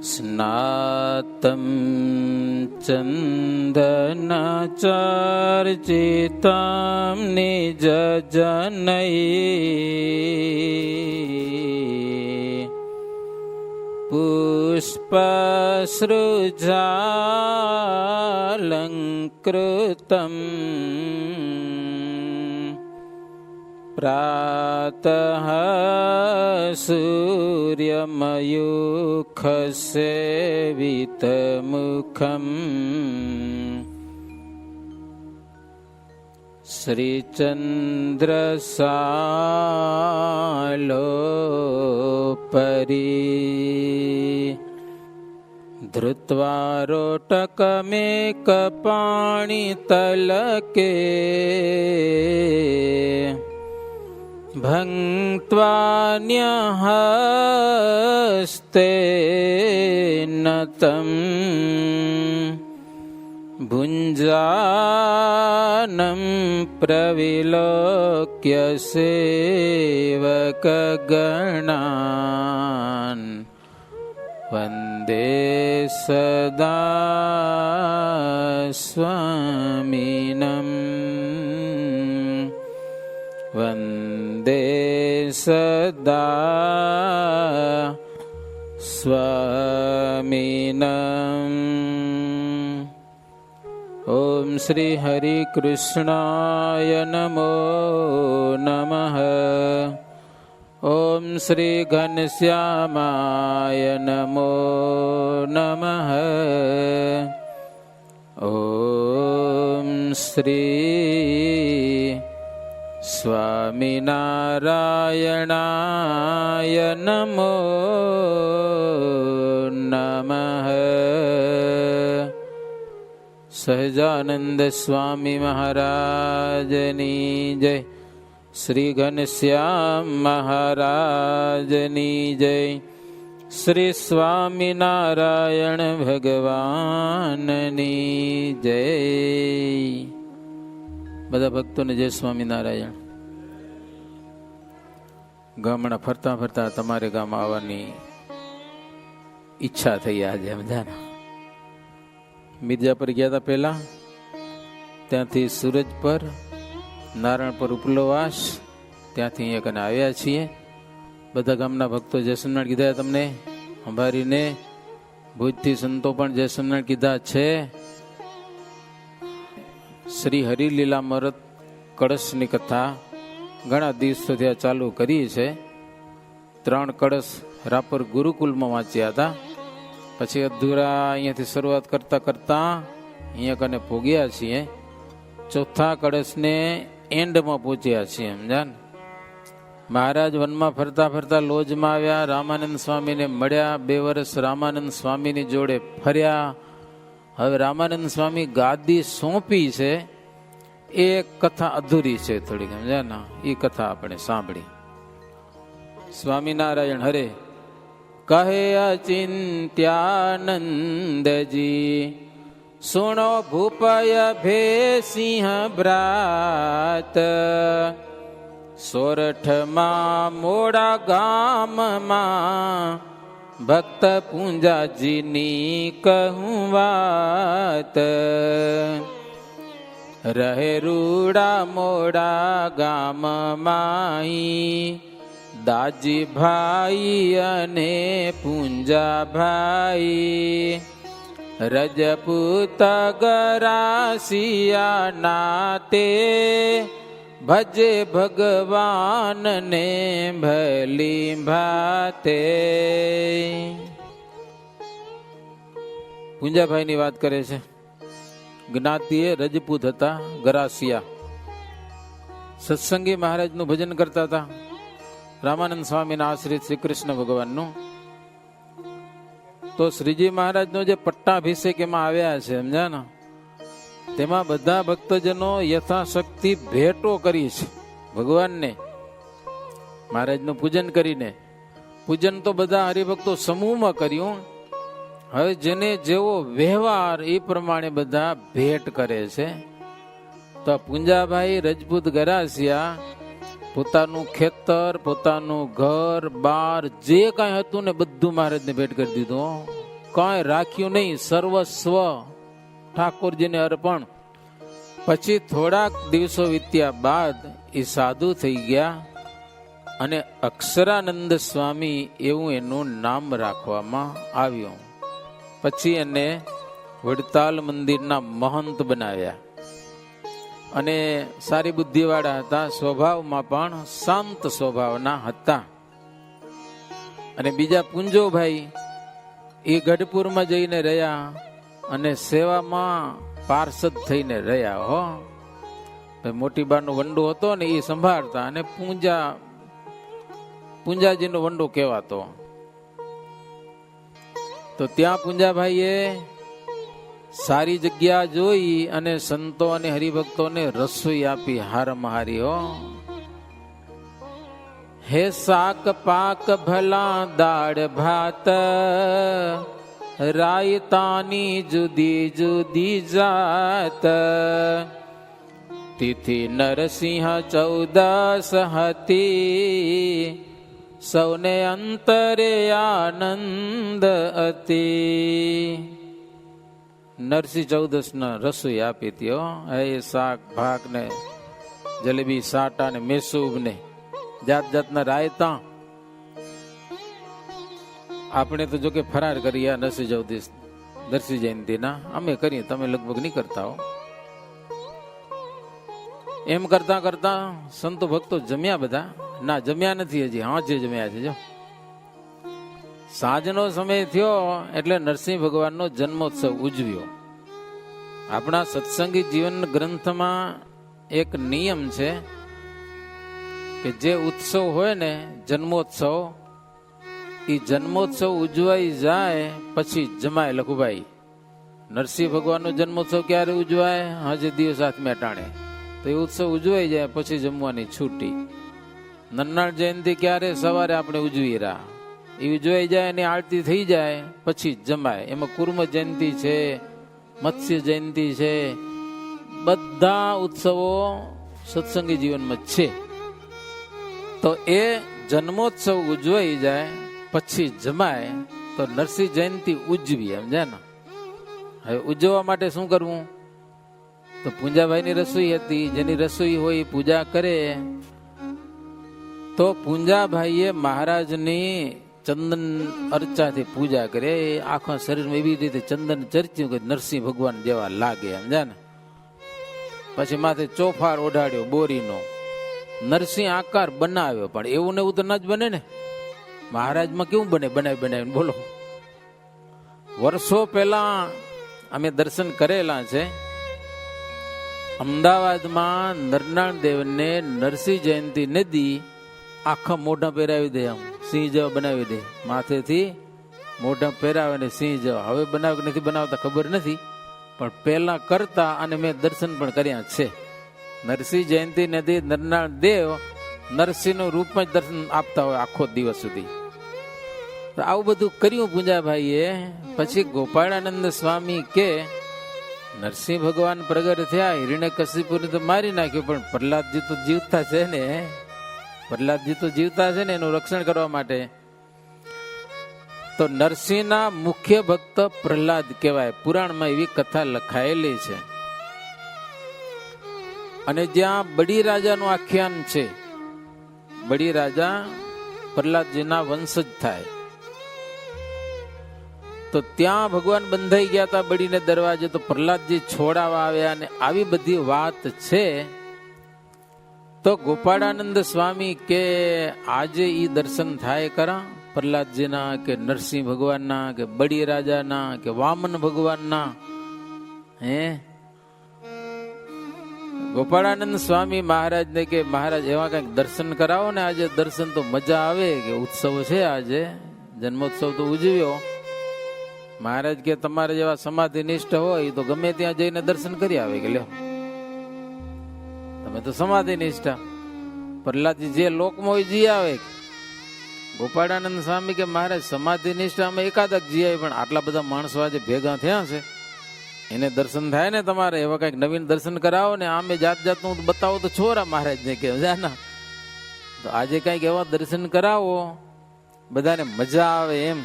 સ્નાતં ચંદનચર્ચિतं નિજજનૈः પુષ્પસૃજાલંકૃતં પ્રાતઃ સૂર્યમયુખસેવિતમુખં શ્રીચંદ્રસાલોપરી ધૃત્વા રોટકમેકપાણિતલકે ભંક્ત્વાન્યહસ્તેન तं ભુञ्जानं પ્રવિલોક્ય સેવકગણાન વંદે સદા સ્વામિનમ વંદે સદા સ્વામિનમ. ઓમ શ્રી હરિ કૃષ્ણાય નમો નમઃ. ઓમ શ્રી ઘનશ્યામાય નમો નમઃ. ઓમ શ્રી સ્વામિનારાયણાય નમો નમઃ. સહજાનંદ સ્વામી મહારાજની જય. શ્રી ઘનશ્યામ મહારાજની જય. શ્રી સ્વામિનારાયણ ભગવાનની જય. બધા ભક્તોને જય સ્વામિનારાયણ. ગામડા ફરતા ફરતા તમારે ગામ આવવાની ઈચ્છા થઈ આજે સમજાના. મિર્જાપર ગયા હતા પહેલા, ત્યાંથી સુરજ પર, નારાયણ પર ઉપલોવાસ, ત્યાંથી અહીંયા કને આવ્યા છીએ. બધા ગામના ભક્તો જય સ્વામિનારાયણ કીધા તમને સંભાળીને. ભુજથી સંતો પણ જય સ્વામિનારાયણ કીધા છે. શ્રી હરિલીલામૃત કળશની કથા ઘણા દિવસોથી આ ચાલુ કરી છે. 3 કળશ રાપર ગુરુકુલમાં વાંચ્યા હતા. પછી અધૂરા અહીંયાથી શરૂઆત કરતા કરતા અહીંયા કને ભોગ્યા છીએ. 4થા કળશને એન્ડમાં પહોંચ્યા છીએ સમજાન. મહારાજ વનમાં ફરતા ફરતા લોજમાં આવ્યા. રામાનંદ સ્વામીને મળ્યા. 2 વર્ષ રામાનંદ સ્વામીની જોડે ફર્યા. હવે રામાનંદ સ્વામી ગાદી સોંપી છે. એ કથા અધૂરી છે થોડીક સમજ્યા ને. એ કથા આપણે સાંભળી. સ્વામિનારાયણ હરે. કહે અચિંત્યાનંદજી સુણો ભૂપય ભેસિંહ ભ્રાત. સોરઠમાં મોડા ગામમાં ભક્ત પૂંજાજીની કહું વાત. રહે રૂડા મોડા ગામમાં દાજી ભાઈ અને પૂંજા ભાઈ. રજપૂત ગરાસિયા નાતે ભજે ભગવાન ને ભલી ભાતે. પૂંજાભાઈ ની વાત કરે છે. જ્ઞાતિએ રજપૂત હતા, ગરાસિયા. સત્સંગી મહારાજનું ભજન કરતા હતા. રામાનંદ સ્વામીના આશ્રિત શ્રી કૃષ્ણ ભગવાનનું. તો શ્રીજી મહારાજનો જે પટ્ટાભિષેક એમાં આવ્યા છે સમજ્યા ને, તેમાં બધા ભક્તજનો યથાશક્તિ ભેટો કરી છે ભગવાનને. મહારાજનું પૂજન કરીને, પૂજન તો બધા હરિભક્તો સમૂહમાં કર્યું. હવે જેને જેવો વ્યવહાર એ પ્રમાણે બધા ભેટ કરે છે. તો પૂંજાભાઈ રજપૂત ગરાસિયા પોતાનું ખેતર, પોતાનું ઘર બાર જે કાંઈ હતું ને બધું મહારાજને ભેટ કરી દીધું. કાંઈ રાખ્યું નહીં, સર્વસ્વ ઠાકોરજીને અર્પણ. પછી થોડાક દિવસો વીત્યા બાદ એ સાધુ થઈ ગયા અને અક્ષરાનંદ સ્વામી એવું એનું નામ રાખવામાં આવ્યું. પછી એને વડતાલ મંદિરના મહંત બનાવ્યા અને સારી બુદ્ધિવાળા હતા, સ્વભાવમાં પણ શાંત સ્વભાવના હતા. અને બીજા પુંજોભાઈ એ ગઢપુરમાં જઈને રહ્યા અને સેવામાં પાર્ષદ થઈને રહ્યા. હો મોટી બાનો વંડો હતો ને એ સંભાળતા અને પૂંજાજીનો વંડો કહેવાતો. તો ત્યાં પૂંજાભાઈએ સારી જગ્યા જોઈ અને સંતો અને હરિભક્તોને રસોઈ આપી હારમહારી. હો હે શાક પાક ભલા દાળ ભાત, રાયતાની જુદી જુદી જાત, તિથિ નરસિંહ 14 હતી, સૌને અંતરે આનંદ અતિ. નરસિંહ 14 રસોઈ આપી હતી. હો એ શાક ભાગ ને જલેબી સાટા ને મેસૂબ ને જાત જાતના રાયતા. આપણે તો જો કે ફરાર કરીએ નરસિંહ 14 નરસિંહ જયંતિના, અમે કરીએ, તમે લગભગ નહીં કરતા હો. એમ કરતા કરતા સંતો ભક્તો જમ્યા બધા? ના, જમ્યા નથી હજી, હા જે જમ્યા છે. જો સાંજનો સમય થયો એટલે નરસિંહ ભગવાનનો જન્મોત્સવ ઉજવ્યો. આપણા સત્સંગી જીવન ગ્રંથમાં એક નિયમ છે કે જે ઉત્સવ હોય ને જન્મોત્સવ, એ જન્મોત્સવ ઉજવાઈ જાય પછી જમાય. લખુભાઈ, નરસિંહ ભગવાનનો જન્મોત્સવ ક્યારે ઉજવાય? હજે દિવસ હાથમાં ટાણે, તો એ ઉત્સવ ઉજવાઈ જાય પછી જમવાની છૂટી. નરનાળ જયંતિ ક્યારે? સવારે આપણે ઉજવી રહ્યા, એ ઉજવાઈ જાય અને આરતી થઈ જાય પછી જમાય. એમાં કુર્મ જયંતિ છે, મત્સ્ય જયંતિ છે, બધા ઉત્સવો સત્સંગી જીવનમાં છે. તો એ જન્મોત્સવ ઉજવાઈ જાય પછી જમાય તો નરસિંહ જયંતિ ઉજવી, એમ છે ને. હવે ઉજવવા માટે શું કરવું? તો પૂંજાભાઈની રસોઈ હતી, જેની રસોઈ હોય એ પૂજા કરે. તો પૂંજાભાઈએ મહારાજની ચંદન અર્ચાથી પૂજા કરે. આખા શરીરમાં એવી રીતે ચંદન ચર્ચ્યું કે નરસિંહ ભગવાન જેવા લાગે, એમ છે ને. પછી માથે ચોફાર ઓઢાડ્યો બોરીનો, નરસિંહ આકાર બનાવ્યો. પણ એવું ને એવું તો ન જ બને ને, મહારાજમાં કેવું બને? બનાવીને બોલો. વર્ષો પહેલા અમે દર્શન કરેલા છે. અમદાવાદમાં નરનાળ દેવને નરસિંહ જયંતિ નદી આખા મોઢા પહેરાવી દે, આમ સિંહ જેવા બનાવી દે, માથેથી મોઢા પહેરાવે ને સિંહ જેવા. હવે બનાવ નથી બનાવતા ખબર નથી, પણ પહેલા કરતા અને મેં દર્શન પણ કર્યા છે. નરસિંહ જયંતિ નદી નરનાળ દેવ નરસિંહનું રૂપમાં જ દર્શન આપતા હોય આખો દિવસ સુધી. આવું બધું કર્યું પૂંજાભાઈએ. પછી ગોપાળાનંદ સ્વામી કે નરસિંહ ભગવાન પ્રગટ થયા, હિરણ્યકશિપુને તો મારી નાખ્યું, પણ પ્રહલાદજી તો જીવતા છે ને, પ્રહલાદજી તો જીવતા છે ને, એનું રક્ષણ કરવા માટે. તો નરસિંહના મુખ્ય ભક્ત પ્રહલાદ કહેવાય. પુરાણમાં એવી કથા લખાયેલી છે. અને જ્યાં બડી રાજાનું આખ્યાન છે, બડી રાજા પ્રહલાદજીના વંશજ થાય. તો ત્યાં ભગવાન બંધાઈ ગયા હતા બડીને દરવાજે, તો પ્રહલાદજી છોડાવવા આવ્યા અને આવી બધી વાત છે. તો ગોપાળાનંદ સ્વામી કે આજે ઈ દર્શન થાય ખરા પ્રહલાદજીના, કે નરસિંહ ભગવાનના, કે બડી રાજાના, કે વામન ભગવાનના? હે ગોપાળાનંદ સ્વામી મહારાજને કે મહારાજ એવા કઈક દર્શન કરાવો ને, આજે દર્શન તો મજા આવે, કે ઉત્સવ છે, આજે જન્મોત્સવ તો ઉજવ્યો. મહારાજ કે તમારે જેવા સમાધિ નિષ્ઠ હોય તો ગમે ત્યાં જઈને દર્શન કરી આવે. કે લ્યો, તમે તો સમાધિ નિષ્ઠા, પ્રહલાદજી જે લોકમાં હોય જી આવે. ગોપાળાનંદ સ્વામી કે મહારાજ સમાધિ નિષ્ઠા અમે એકાદક જી આવે, પણ આટલા બધા માણસો આજે ભેગા થયા છે, એને દર્શન થાય ને. તમારે એવા કઈક નવીન દર્શન કરાવો ને. આમે જાત જાતનું બતાવો તો છોરા મહારાજને કે ના, તો આજે કઈક એવા દર્શન કરાવો બધાને મજા આવે એમ.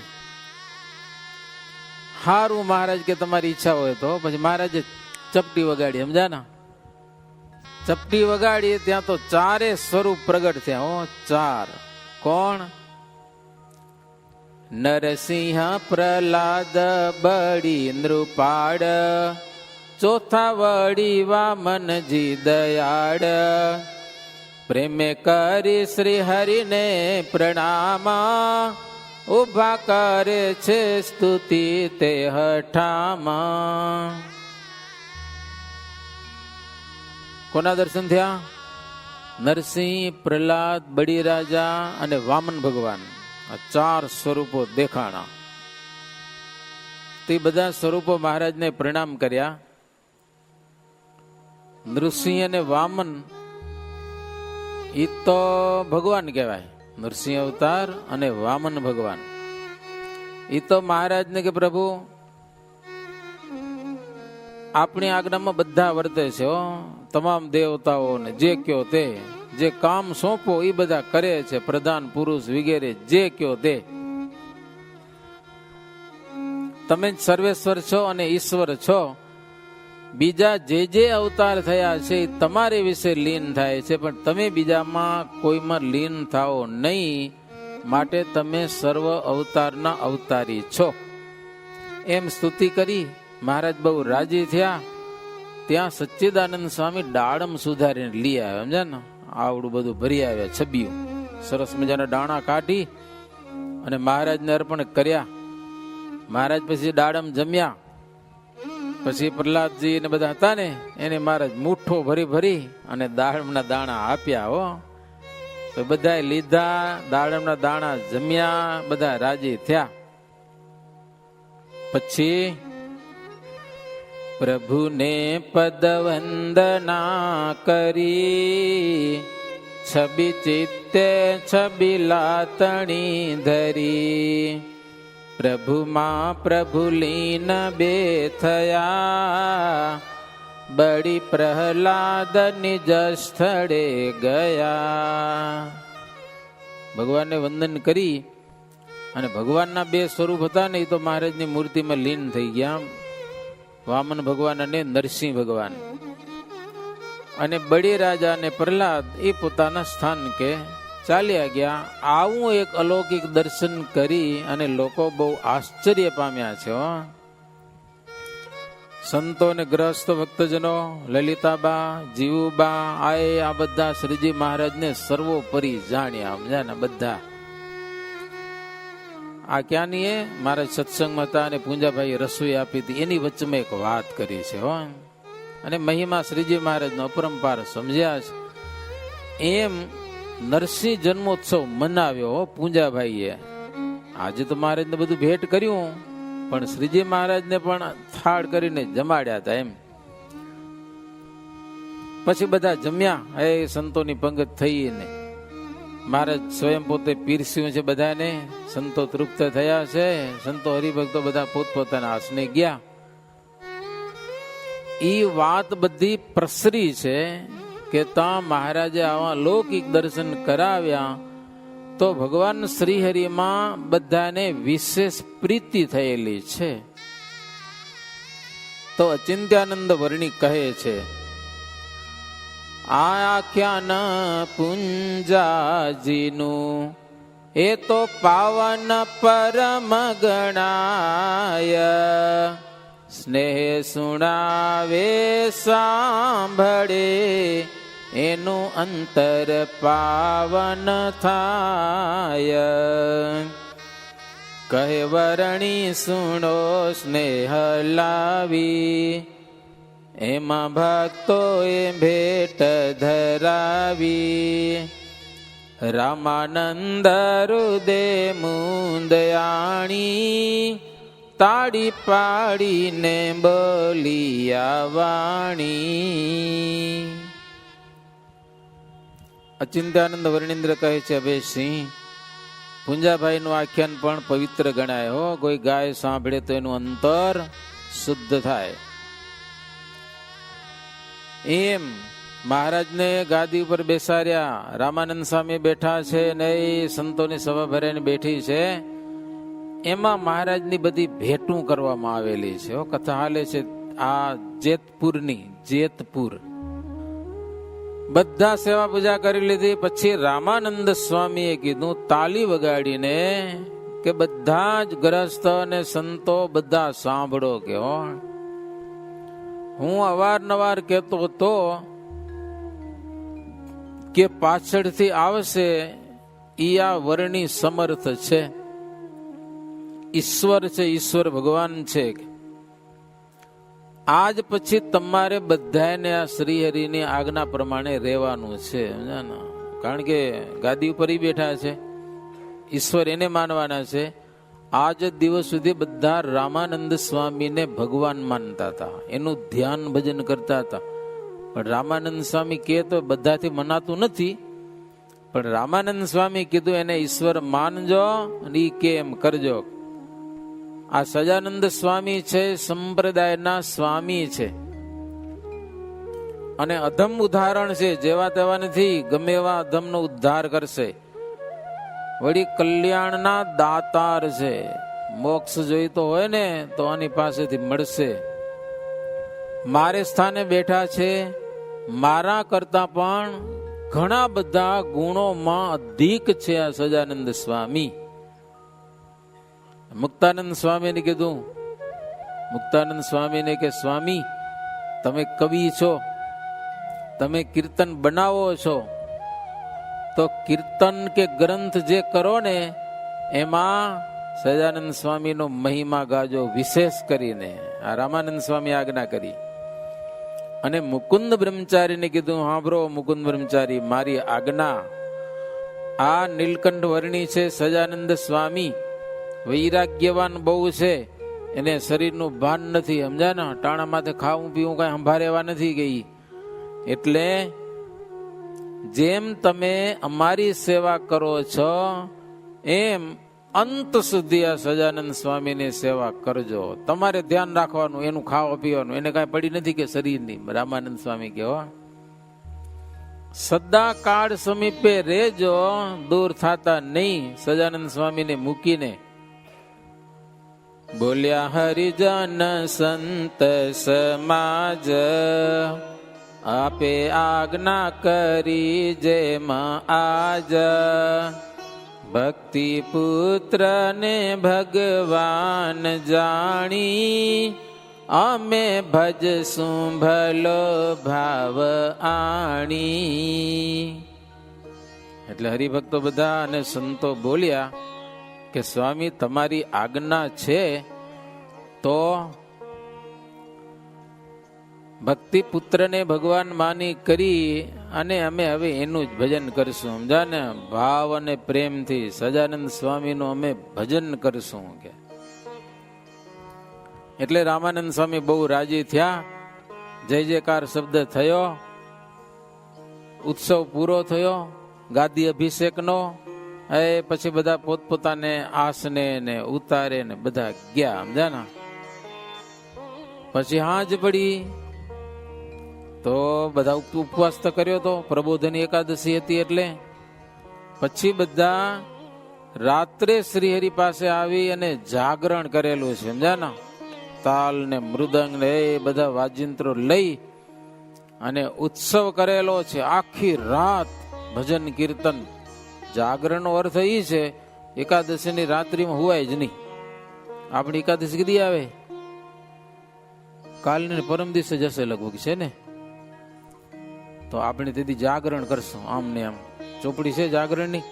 હારું મહારાજ કે તમારી ઈચ્છા હોય તો. પછી મહારાજે ચપટી વગાડી, સમજા ને? ચપટી વગાડી ત્યાં તો ચારે સ્વરૂપ પ્રગટ થયા. હો, ચાર. કોણ? નરસિંહ, પ્રહલાદ, બળી નૃપાળ, ચોથા વળી વામનજી દયાળ. પ્રેમે કરી શ્રી હરિને પ્રણામ, ઉભા કરે છે સ્તુતિ તે હઠામાં. કોના દર્શન થયા? નરસિંહ, પ્રહલાદ, બળી રાજા અને વામન ભગવાન. આ ચાર સ્વરૂપો દેખાણા. તે બધા સ્વરૂપો મહારાજને પ્રણામ કર્યા. નૃસિંહ અને વામન એ તો ભગવાન કહેવાય. નરસિંહ અવતાર અને વામન ભગવાન. એ તો મહારાજને કે પ્રભુ આપણી આજ્ઞામાં બધા વર્તે છે. તમામ દેવતાઓને જે કયો તે, જે કામ સોંપો એ બધા કરે છે. પ્રધાન પુરુષ વગેરે જે કયો તે. તમે જ સર્વેશ્વર છો અને ઈશ્વર છો. બીજા જે અવતાર થયા છે એ તમારી વિશે લીન થાય છે, પણ તમે બીજામાં કોઈમાં લીન થાઓ નહીં. માટે તમે સર્વ અવતારના અવતારી છો. એમ સ્તુતિ કરી મહારાજ બહુ રાજી થયા. ત્યાં સચ્ચિદાનંદ સ્વામી દાડમ સુધારીને લઈ આવ્યા. સમજ્યા ને? આવડું બધું ભરી આવ્યા, છબીયું સરસ મજાના દાણા કાઢી અને મહારાજને અર્પણ કર્યા. મહારાજ પછી દાડમ જમ્યા. પછી પ્રહલાદજી ને બધા હતા ને એને મહારાજ મુઠ્ઠો ભરી ભરી અને દાડમના દાણા આપ્યા. હો, તો બધાએ લીધા, દાડમના દાણા જમ્યા, બધા રાજી થયા. પછી પ્રભુને પદ વંદના કરી, છબી ચિત્તે છબી લાતણી ધરી. પ્રભુમાં પ્રભુ લીન બે થયા, બળી પ્રહલાદ નિજ સ્થળે ગયા. ભગવાનને વંદન કરી અને ભગવાનના બે સ્વરૂપ હતા ને એ તો મહારાજની મૂર્તિમાં લીન થઈ ગયા. વામન ભગવાન અને નરસિંહ ભગવાન. અને બળી રાજા અને પ્રહલાદ એ પોતાના સ્થાન કે ચાલ્યા ગયા. આવું એક અલૌકિક દર્શન કરી અને લોકો બહુ આશ્ચર્ય પામ્યા છે. સંતો ને ગ્રસ્ત ભક્તજનો, લલિતાબા, જીવુબા, આ બધા શ્રીજી મહારાજને સર્વોપરી જાણ્યા. સમજ્યા ને? બધા આ ક્યાંની એ મારા સત્સંગમાં હતા અને પૂંજાભાઈ રસોઈ આપી હતી એની વચ્ચે મેં એક વાત કરી છે. હો, અને મહિમા શ્રીજી મહારાજનો અપરંપાર સમજ્યા છે. એમ નરસિંહ જન્મોત્સવ મનાવ્યો પૂંજાભાઈએ. આજે તો મહારાજને બધું ભેટ કર્યું, પણ શ્રીજી મહારાજને પણ થાળ કરીને જમાડ્યા હતા. એમ પછી બધા જમ્યા. એ સંતોની પંગત થઈને મહારાજ સ્વયં પોતે પીરસ્યું છે બધાને. સંતો તૃપ્ત થયા છે. સંતો હરિભક્તો બધા પોતપોતાના આસને ગયા. એ વાત બધી પ્રસરી છે કે ત્યાં મહારાજે આવા લૌકિક દર્શન કરાવ્યા તો ભગવાન શ્રીહરિમાં બધાને વિશેષ પ્રીતિ થયેલી છે. તો અચિંત્યાનંદ વર્ણિક કહે છે, આખ્યાન પુંજાજીનું એ તો પાવન પરમ ગણાય. સ્નેહ સુણાવે સાંભળે એનું અંતર પાવન થાય. કહે વરણી સુણો સ્નેહ લાવી, એમાં ભક્તોએ ભેટ ધરાવી. રામાનંદ હૃદે મુંદયાણી, તાળી પાડીને બોલિયા વાણી. અચિંત્યાનંદ વર્ણિન્દ્ર કહે છે, હવે સિંહ પૂંજાભાઈ નું આખ્યાન પણ પવિત્ર ગણાય. હો, કોઈ ગાય સાંભળે તો એનું અંતર શુદ્ધ થાય. એમ મહારાજને ગાદી ઉપર બેસાડ્યા. રામાનંદ સ્વામી બેઠા છે ને એ સંતોની સભા ભરાઈને બેઠી છે. એમાં મહારાજની બધી ભેટું કરવામાં આવેલી છે. કથા હાલે છે આ જેતપુર. બધા સેવા પૂજા કરી લીધી. પછી રામાનંદ સ્વામીએ કીધું તાલી વગાડીને કે બધા જ ગ્રસ્ત અને સંતો બધા સાંભળો કે હું અવારનવાર કહેતો હતો કે પાછળથી આવશે ઈ આ વર્ણી સમર્થ છે, ઈશ્વર છે, ઈશ્વર ભગવાન છે. આજ પછી તમારે બધાને આ શ્રીહરિની આજ્ઞા પ્રમાણે રહેવાનું છે. કારણ કે ગાદી ઉપર બેઠા છે, ઈશ્વર એને માનવાના છે. આજ દિવસ સુધી બધા રામાનંદ સ્વામીને ભગવાન માનતા હતા, એનું ધ્યાન ભજન કરતા હતા. પણ રામાનંદ સ્વામી કહે તો બધાથી મનાતું નથી, પણ રામાનંદ સ્વામી કીધું એને ઈશ્વર માનજો અને ઈ કે એમ કરજો. આ સજાનંદ સ્વામી છે સંપ્રદાયના સ્વામી છે અને અધમ ઉદાહરણ છે. જેવા તેવા નથી, ગમે એવા અધમનો ઉદ્ધાર કરશે. વળી કલ્યાણના દાતાર છે. મોક્ષ જોઈતો હોય ને તો આની પાસેથી મળશે. મારે સ્થાને બેઠા છે, મારા કરતા પણ ઘણા બધા ગુણોમાં અધિક છે આ સજાનંદ સ્વામી. મુક્તાનંદ સ્વામીને કીધું, મુક્તાનંદ સ્વામીને કે સ્વામી તમે કવિ છો, તમે કીર્તન બનાવો છો, તો કીર્તન કે ગ્રંથ જે કરો ને એમાં સજાનંદ સ્વામીનો મહિમા ગાજો, વિશેષ કરીને. આ રામાનંદ સ્વામી આજ્ઞા કરી. અને મુકુંદ બ્રહ્મચારીને કીધું, હાંભળો મુકુંદ બ્રહ્મચારી, મારી આજ્ઞા. આ નીલકંઠ વર્ણી છે સજાનંદ સ્વામી, વૈરાગ્યવાન બહુ છે, એને શરીરનું ભાન નથી, સમજા ને, ટાણા માથે ખાવું પીવું કઈ સંભાળે એવા નથી ગઈ. એટલે જેમ તમે અમારી સેવા કરો છો એમ અંત સુધી આ સજાનંદ સ્વામીની સેવા કરજો. તમારે ધ્યાન રાખવાનું, એનું ખાવા પીવાનું, એને કઈ પડી નથી કે શરીરની. રામાનંદ સ્વામી કહો સદા કાળ સમીપે રેજો, દૂર થતા નહીં સજાનંદ સ્વામીને મૂકીને. બોલ્યા હરિજન સંત સમાજ, આપે આજ્ઞા કરી જેમાં આજ. ભક્તિ પુત્ર ને ભગવાન જાણી, અમે ભજશું ભલો ભાવ આણી. એટલે હરિભક્તો બધા અને સંતો બોલ્યા કે સ્વામી તમારી આજ્ઞા છે તો ભક્તિ પુત્રને ભગવાન માની કરી અને અમે હવે એનું જ ભજન કરશું. સમજા ને, ભાવ અને પ્રેમથી સજાનંદ સ્વામીનું અમે ભજન કરશું કે. એટલે રામાનંદ સ્વામી બહુ રાજી થયા. જય જયકાર શબ્દ થયો, ઉત્સવ પૂરો થયો ગાદી અભિષેકનો. એ પછી બધા પોતપોતાને આસને ને ઉતારે ને બધા ગયા. સમજા ને, પછી હાંજ પડી તો બધા ઉપવાસ તો કર્યો તો, પ્રબોધની એકાદશી હતી એટલે. પછી બધા રાત્રે શ્રીહરિ પાસે આવી અને જાગરણ કરેલું છે. સમજ્યા ને, તાલ ને મૃદંગ ને એ બધા વાજિંત્રો લઈ અને ઉત્સવ કરેલો છે. આખી રાત ભજન કીર્તન. જાગરણનો અર્થ એ છે એકાદશીની રાત્રિમાં હુવાય જ નહીં. આપણી એકાદશી કદી આવે? કાલને પરમ દિવસે જશે લગભગ છે ને. તો આપણે તેથી જાગરણ કરશું. આમ ને આમ ચોપડી છે જાગરણની,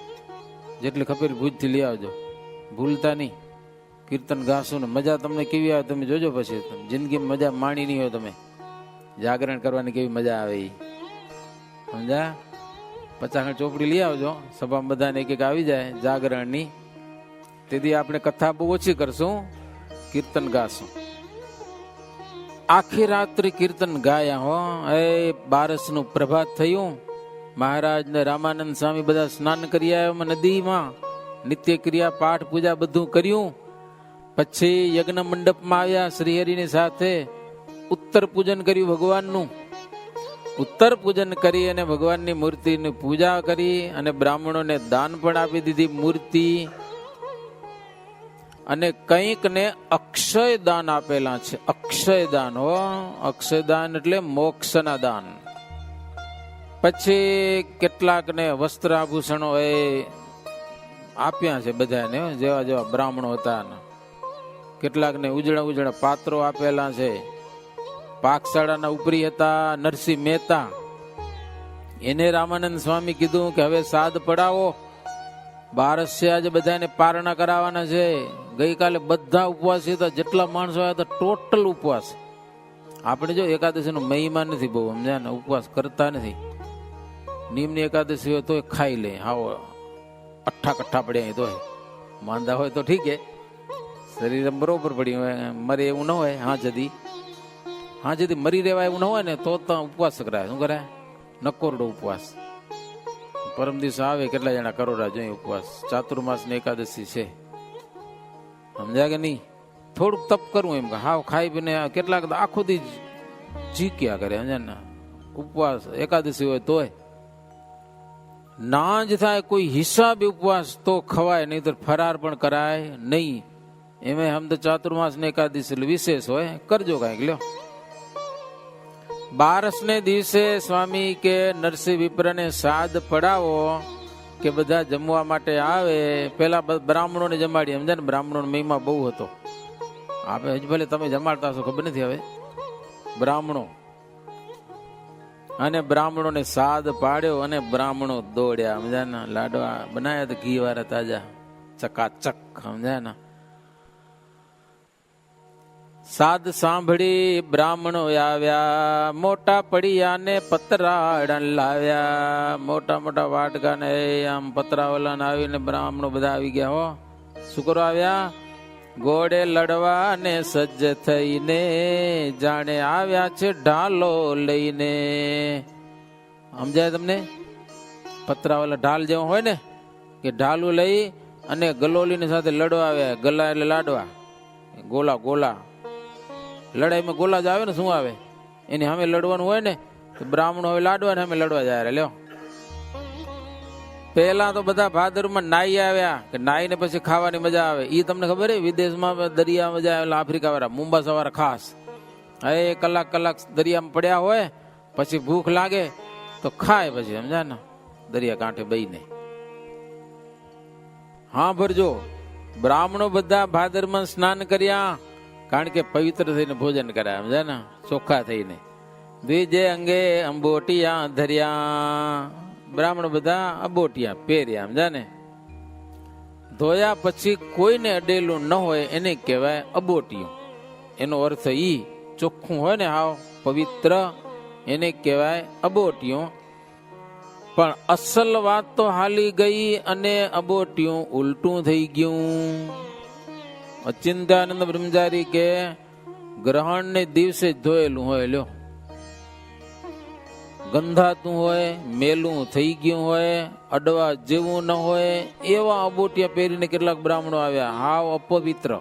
જેટલી ખપેલ ભૂજથી લઈ આવજો, ભૂલતા નહીં. કીર્તન ગાશું ને મજા તમને કેવી આવે તમે જોજો. પછી જિંદગીમાં મજા માણી નહીં હોય તમે, જાગરણ કરવાની કેવી મજા આવે એ સમજા. 50 ચોપડી લઈ આવજો, સભામાં બધાને એક એક આવી જાય જાગરણની. તેથી આપણે કથા બહુ ઓછી કરશું, કીર્તન ગાશું. આખી રાત્રિ કીર્તન ગાયા હો. એ 12નું પ્રભાત થયું. મહારાજ ને રામાનંદ સ્વામી બધા સ્નાન કરી આવ્યા નદીમાં, નિત્ય ક્રિયા પાઠ પૂજા બધું કર્યું. પછી યજ્ઞ મંડપમાં આવ્યા શ્રીહરિની સાથે. ઉત્તર પૂજન કર્યું ભગવાનનું. ઉત્તર પૂજન કરી અને ભગવાનની મૂર્તિની પૂજા કરી અને બ્રાહ્મણોને દાન પણ આપી દીધી મૂર્તિ. અને કંઈક ને અક્ષય દાન આપેલા છે. અક્ષય દાન હો, અક્ષય દાન એટલે મોક્ષના દાન. પછી કેટલાક ને વસ્ત્ર આભૂષણો એ આપ્યા છે બધાને, જેવા જેવા બ્રાહ્મણો હતા. કેટલાક ને ઉજળા ઉજળા પાત્રો આપેલા છે. પાકશાળાના ઉપરી હતા નરસિંહ મહેતા, એને રામાનંદ સ્વામી કીધું કે હવે સાદ પડાવો, બારસ છે આજે બધાને પારણા કરાવવાના છે. ગઈકાલે બધા ઉપવાસ હતા, જેટલા માણસો આવ્યા હતા ટોટલ ઉપવાસ. આપણે જો એકાદશીનો મહિમા નથી બહુ, સમજ્યા ને, ઉપવાસ કરતા નથી. નિયમની એકાદશી હોય તો ખાઈ લે, હાવ અઠ્ઠા કઠ્ઠા પડ્યા તો માંદા હોય તો ઠીક હે, શરીર બરોબર પડ્યું હોય, મરે એવું ન હોય. હા જદી મરી રહેવાય એવું ન હોય ને તો ઉપવાસ કરાય. શું કરાય? નકોરડો ઉપવાસ. પરમ દિવસ આવે કેટલા જણા કરોડા જોઈએ ઉપવાસ. ચાતુર્માસ ની એકાદશી છે, સમજ્યા કે નહીં? થોડુંક તપ કરવું એમ કે હાવ ખાઈ પીને કેટલાક આખો દી જીક્યા કરે, સમજ્યા ને. ઉપવાસ એકાદશી હોય તોય ના જ થાય કોઈ હિસાબે ઉપવાસ તો ખવાય, નહીં તો ફરાર પણ કરાય નહીં. એમાં હમ તો ચાતુર્માસ ને એકાદશી વિશેષ હોય, કરજો કાંઈક લ્યો. બારસ ને દિવસે સ્વામી કે નરસિંહ વિપ્રને સાદ પડાવો કે બધા જમવા માટે આવે. પેલા બ્રાહ્મણોને જમાડી, સમજાય ને, બ્રાહ્મણો મહિમા બહુ હતો. આપણે હજી ભલે તમે જમાડતા હશો ખબર નથી હવે. બ્રાહ્મણો અને બ્રાહ્મણોને સાદ પાડ્યો અને બ્રાહ્મણો દોડ્યા, સમજાય ને. લાડવા બનાવ્યા તો ઘી વાળા તાજા ચકાચક, સમજાય ને. સાદ સાંભળી બ્રાહ્મણો આવ્યા, મોટા પડિયાને પતરાળન લાવ્યા. મોટા મોટા વાટકા ને આમ પતરાવલન આવીને બ્રાહ્મણો બધા આવી ગયા. હો શું કરો આવ્યા? ઘોડે લડવા ને સજ્જ થઈને, જાણે આવ્યા છે ઢાલો લઈને. સમજાય તમને? પતરાવાલા ઢાલ જેવો હોય ને, કે ઢાલું લઈ અને ગલોલીની સાથે લડવા આવ્યા. ગલા એટલે લાડવા, ગોલા ગોલા. લડાઈમાં ગોલા જ આવે ને, શું આવે એની સામે લડવાનું હોય ને, તો બ્રાહ્મણો હવે લાડવા ને સામે લડવા જાય. લ્યો, પેલા તો બધા ભાદરમાં નાઈ આવ્યા, કે નાઈ ને પછી ખાવાની મજા આવે. એ તમને ખબર હે, વિદેશમાં દરિયા મજા આવે, આફ્રિકા વાળા મુંબા સવારે ખાસ એ કલાક દરિયામાં પડ્યા હોય, પછી ભૂખ લાગે તો ખાય, પછી સમજા ને દરિયા કાંઠે બેહીને. હા ભરજો, બ્રાહ્મણો બધા ભાદરમાં સ્નાન કર્યા, કારણ કે પવિત્ર થઈને ભોજન કર્યા, સમજ્યા ને, ચોખ્ખા થઈને. દ્વિજે અંગે અંબોટિયા ધર્યા. બ્રાહ્મણ બધા અંબોટિયા પહેર્યા, સમજ્યા ને. ધોયા પછી કોઈને અડેલું ન હોય એને કહેવાય અબોટિયું. એનો અર્થ ઈ ચોખ્ખું હોય ને, હાવ પવિત્ર, એને કહેવાય અબોટિયું. પણ અસલ વાત તો હાલી ગઈ અને અબોટિયું ઉલટું થઈ ગયું. અચિંત્યાનંદ બ્રહ્મચારી કે ગ્રહણ ને દિવસે જ ધોયેલું હોય, લ્યો, ગંધાતું હોય, મેલું થઈ ગયું હોય, અડવા જેવું ન હોય, એવા અબોટિયા પહેરીને કેટલાક બ્રાહ્મણો આવ્યા, હાવ અપવિત્ર.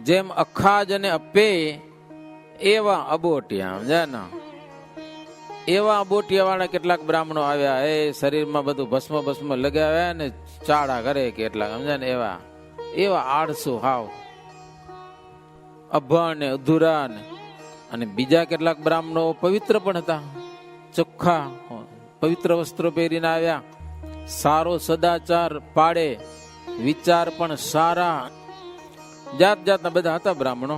જેમ અખાજ અને અપે એવા અબોટિયા, સમજ્યા ને. એવા અબોટિયા વાળા કેટલાક બ્રાહ્મણો આવ્યા. એ શરીરમાં બધું ભસ્મ લગાવ્યા ને ચાળા કરે કેટલાક, સમજ્યા ને. એવા આળસુ, હાવ અભણ ને અધૂરા ને. અને બીજા કેટલાક બ્રાહ્મણો પવિત્ર પણ હતા, ચોખ્ખા પવિત્ર વસ્ત્રો પહેરીને આવ્યા. સારો સદાચાર પાડે, વિચાર પણ સારા, જાત જાતના બધા હતા બ્રાહ્મણો.